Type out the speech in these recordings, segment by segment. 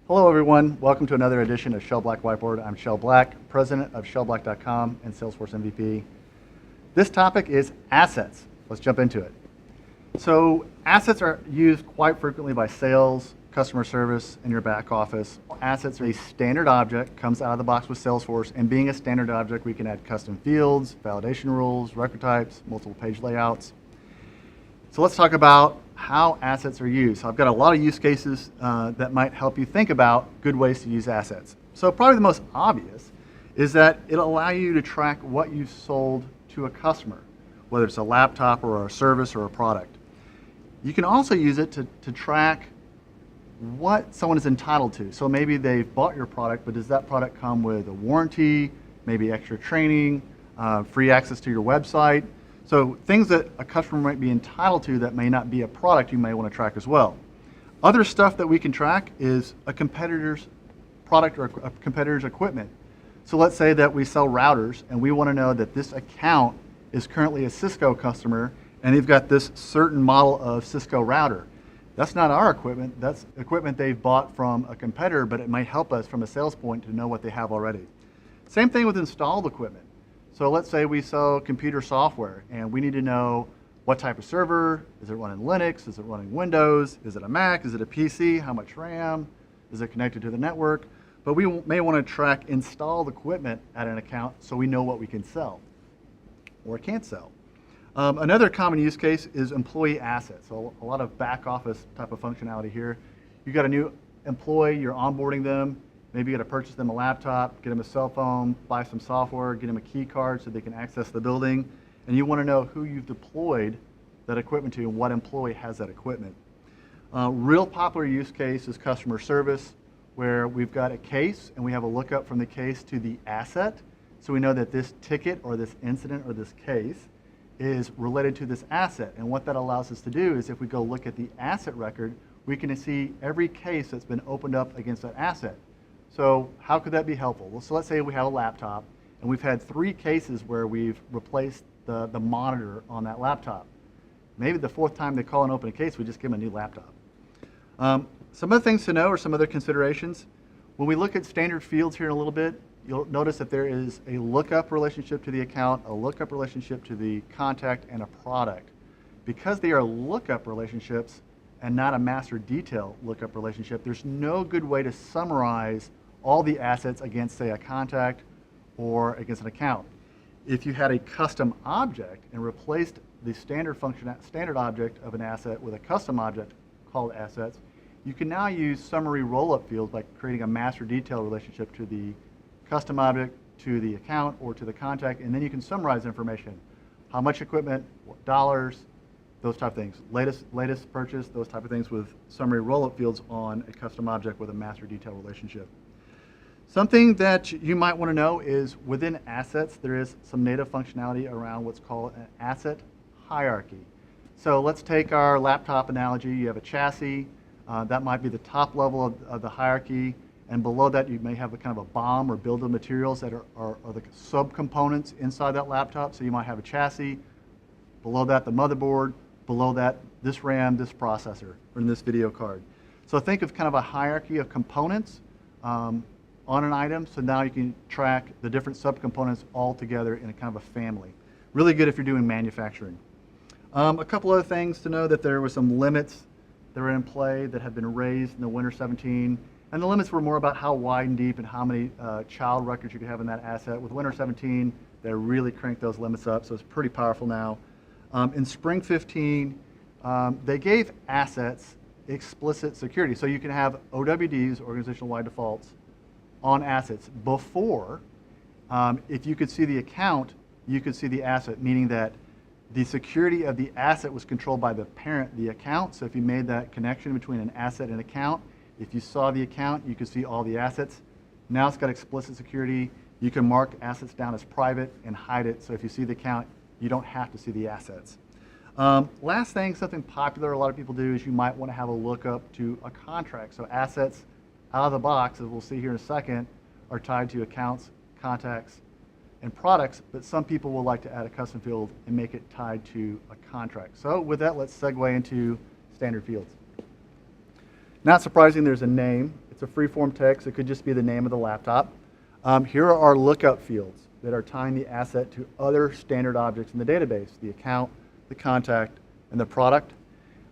Hello everyone, welcome to another edition of ShellBlack Whiteboard. I'm Shell Black, president of ShellBlack.com and Salesforce MVP. This topic is assets. Let's jump into it. So assets are used quite frequently by sales, customer service, and your back office. Assets are a standard object, comes out of the box with Salesforce, and being a standard object, we can add custom fields, validation rules, record types, multiple page layouts. So let's talk about how assets are used. So I've got a lot of use cases that might help you think about good ways to use assets. So probably the most obvious is that it'll allow you to track what you've sold to a customer, whether it's a laptop or a service or a product. You can also use it to track what someone is entitled to. So maybe they've bought your product, but does that product come with a warranty, maybe extra training, free access to your website? So things that a customer might be entitled to that may not be a product you may want to track as well. Other stuff that we can track is a competitor's product or a competitor's equipment. So let's say that we sell routers and we want to know that this account is currently a Cisco customer and they've got this certain model of Cisco router. That's not our equipment, that's equipment they've bought from a competitor, but it might help us from a sales point to know what they have already. Same thing with installed equipment. So let's say we sell computer software and we need to know what type of server, is it running Linux, is it running Windows, is it a Mac, is it a PC, how much RAM, is it connected to the network? But we may want to track installed equipment at an account so we know what we can sell or can't sell. Another common use case is employee assets. So a lot of back office type of functionality here. You've got a new employee, you're onboarding them. Maybe you got to purchase them a laptop, get them a cell phone, buy some software, get them a key card so they can access the building. And you want to know who you've deployed that equipment to and what employee has that equipment. Real popular use case is customer service, where we've got a case and we have a lookup from the case to the asset. So we know that this ticket or this incident or this case is related to this asset. And what that allows us to do is if we go look at the asset record, we can see every case that's been opened up against that asset. So how could that be helpful? Well, so let's say we have a laptop and we've had 3 cases where we've replaced the monitor on that laptop. Maybe the 4th time they call and open a case, we just give them a new laptop. Some other things to know or some other considerations. When we look at standard fields here in a little bit, you'll notice that there is a lookup relationship to the account, a lookup relationship to the contact, and a product. Because they are lookup relationships and not a master detail lookup relationship, there's no good way to summarize all the assets against, say, a contact or against an account. If you had a custom object and replaced the standard object of an asset with a custom object called assets, you can now use summary roll-up fields by creating a master detail relationship to the custom object, to the account, or to the contact, and then you can summarize information. How much equipment, what dollars, those type of things. Latest purchase, those type of things with summary roll-up fields on a custom object with a master detail relationship. Something that you might want to know is within assets, there is some native functionality around what's called an asset hierarchy. So let's take our laptop analogy. You have a chassis. That might be the top level of the hierarchy. And below that, you may have a kind of a BOM or bill of materials that are the subcomponents inside that laptop. So you might have a chassis. Below that, the motherboard. Below that, this RAM, this processor, or this video card. So think of kind of a hierarchy of components on an item, so now you can track the different subcomponents all together in a kind of a family. Really good if you're doing manufacturing. A couple other things to know: that there were some limits that were in play that had been raised in the Winter 17, and the limits were more about how wide and deep and how many child records you could have in that asset. With Winter 17, they really cranked those limits up, so it's pretty powerful now. In Spring 15, they gave assets explicit security, so you can have OWDs, organizational wide defaults, on assets. Before, if you could see the account, you could see the asset, meaning that the security of the asset was controlled by the parent, the account. So if you made that connection between an asset and account, if you saw the account, you could see all the assets. Now it's got explicit security. You can mark assets down as private and hide it. So if you see the account, you don't have to see the assets. Last thing, something popular a lot of people do is you might want to have a lookup to a contract. So assets out of the box, as we'll see here in a second, are tied to accounts, contacts, and products, but some people will like to add a custom field and make it tied to a contract. So with that, let's segue into standard fields. Not surprising, there's a name. It's a free-form text. It could just be the name of the laptop. Here are our lookup fields that are tying the asset to other standard objects in the database, the account, the contact, and the product.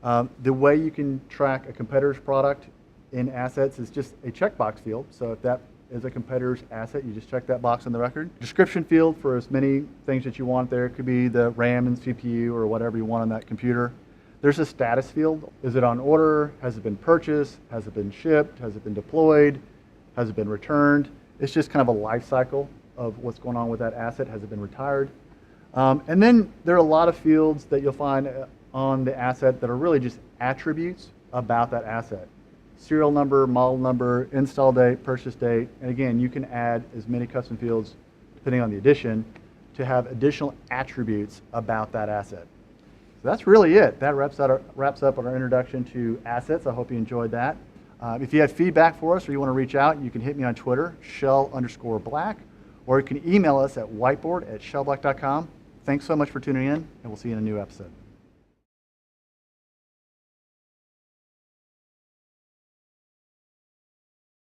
The way you can track a competitor's product in assets is just a checkbox field. So if that is a competitor's asset, you just check that box on the record. Description field for as many things that you want there. It could be the RAM and CPU or whatever you want on that computer. There's a status field. Is it on order? Has it been purchased? Has it been shipped? Has it been deployed? Has it been returned? It's just kind of a life cycle of what's going on with that asset. Has it been retired? And then there are a lot of fields that you'll find on the asset that are really just attributes about that asset. Serial number, model number, install date, purchase date, and again, you can add as many custom fields, depending on the edition, to have additional attributes about that asset. So that's really it. That wraps up our introduction to assets. I hope you enjoyed that. If you have feedback for us or you want to reach out, you can hit me on Twitter, shell_black, or you can email us at whiteboard@shellblack.com. Thanks so much for tuning in, and we'll see you in a new episode.